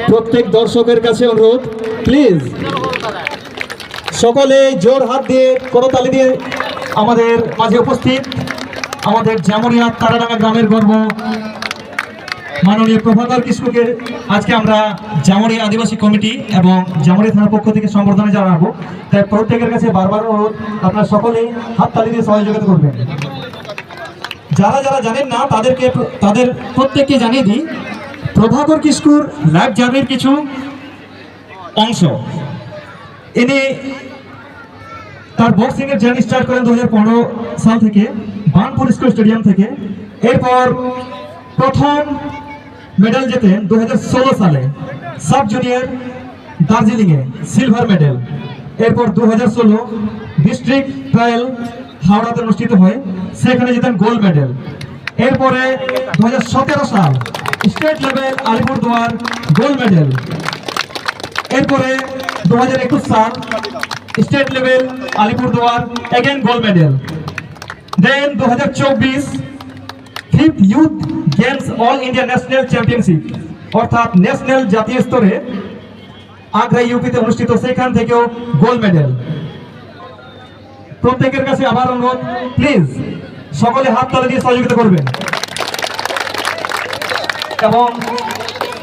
প্রত্যেক দর্শকের কাছে অনুরোধ, প্লিজ সকলে জোর হাত দিয়ে করতালি দিয়ে আমাদের মাঝে উপস্থিত আমাদের জামুরিয়া তারাডাঙ্গা গ্রামের গর্ব মাননীয় প্রভাকর কিস্কুকে আজকে আমরা জামুরিয়া আদিবাসী কমিটি এবং জামুরিয়া থানার পক্ষ থেকে সম্বর্ধনা জানাবো। তাই প্রত্যেকের কাছে বারবার অনুরোধ, আপনারা সকলে হাততালি দিয়ে সহযোগিতা করবেন। যারা যারা জানেন না তাদের প্রত্যেককে জানিয়ে দিই, প্রভাকর কিস্কুর লাইফ জার্নির কিছু অংশ। ইনি তার বক্সিং এর জার্নি স্টার্ট করেন 2015 সাল থেকে বানপুর স্কুল স্টেডিয়াম থেকে। এরপর প্রথম মেডেল জেতেন 2016 সালে সাব জুনিয়র দার্জিলিংয়ে, সিলভার মেডেল। এরপর 2016 ডিস্ট্রিক্ট ট্রায়াল হাওড়াতে অনুষ্ঠিত হয়, সেখানে জেতেন গোল্ড মেডেল। এরপরে 2017 সাল state level Alipurduar gold medal. এরপরে 2021 সাল state level Alipurduar again gold medal. Then 2024 fifth youth games all India national championship, অর্থাৎ ন্যাশনাল জাতীয় স্তরে আগ্রা ইউপিতে অনুষ্ঠিত, সেখান থেকেও গোল্ড মেডেল। প্রত্যেকের কাছে আবার অনুরোধ, প্লিজ সকলে হাত তালি দিয়ে সহযোগিতা করবেন। এবং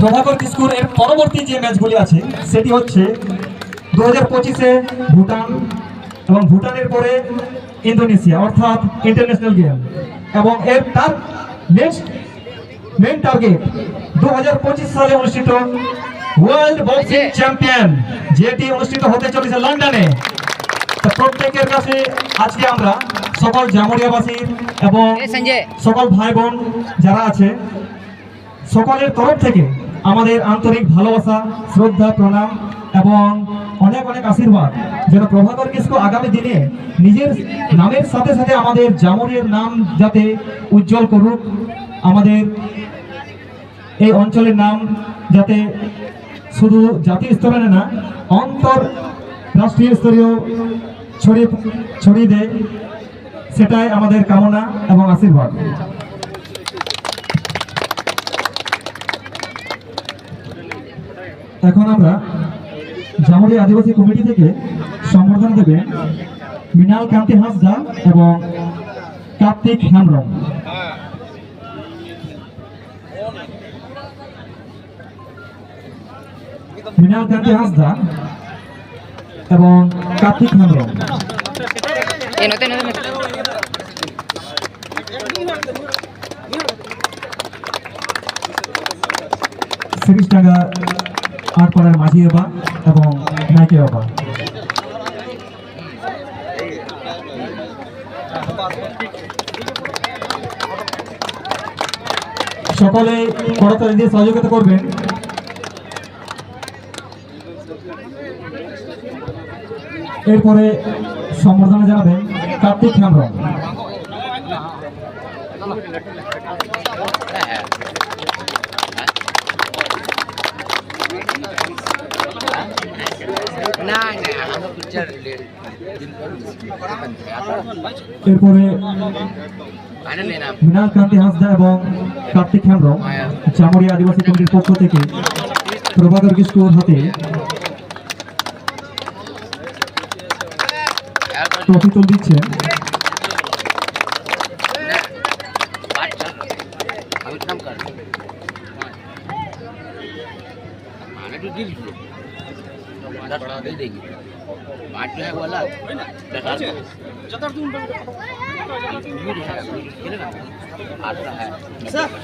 প্রভাকর কিস্কুর এর পরবর্তী যে ম্যাচগুলি আছে সেটি হচ্ছে 2025-এ ভুটান এবং ভুটানের পরে ইন্দোনেশিয়া, অর্থাৎ ইন্টারন্যাশনাল গেম। এবং তার নেক্সট মেন টার্গেট 2025 সালে অনুষ্ঠিত ওয়ার্ল্ড বক্সিং চ্যাম্পিয়ন, যেটি অনুষ্ঠিত হতে চলেছে লন্ডনে। প্রত্যেকের কাছে আজকে আমরা সকল জামুরিয়াবাসী এবং সকল ভাই বোন যারা আছে সকলের তরফ থেকে আমাদের আন্তরিক ভালোবাসা, শ্রদ্ধা, প্রণাম এবং অনেক অনেক আশীর্বাদ, যেন প্রভাকর কিস্কু আগামী দিনে নিজের নামের সাথে সাথে আমাদের জামুরিয়ার নাম যাতে উজ্জ্বল করুক, আমাদের এই অঞ্চলের নাম যাতে শুধু জাতীয় স্তরে না আন্তর্রাষ্ট্রীয় স্তরেও ছড়িয়ে দেয়, সেটাই আমাদের কামনা এবং আশীর্বাদ। এখন আমরা জামুরিয়া আদিবাসী কমিটি থেকে সম্বর্ধনা দেবে মৃণাল কান্তি হাঁসদা এবং কার্তিক হেমব্রম। মৃণাল কান্তি হাঁসদা এবং কার্তিক হেমব্রম। সিরিজডাঙ্গা আটপাড়ার মাঝি বাবা এবং নাইকে বাবা। সকলে করতালি দিয়ে সহযোগিতা করবেন। এরপরে সম্বর্ধনা জানাবেন কার্তিক হেমব্রম। এরপরে মৃণাল কান্তি হাঁসদা এবং কার্তিক হেমব্রম জামুরিয়া আদিবাসী কমিটির পক্ষ থেকে প্রভাকর কিস্কুর হাতে ট্রফি তুলে দিচ্ছেন।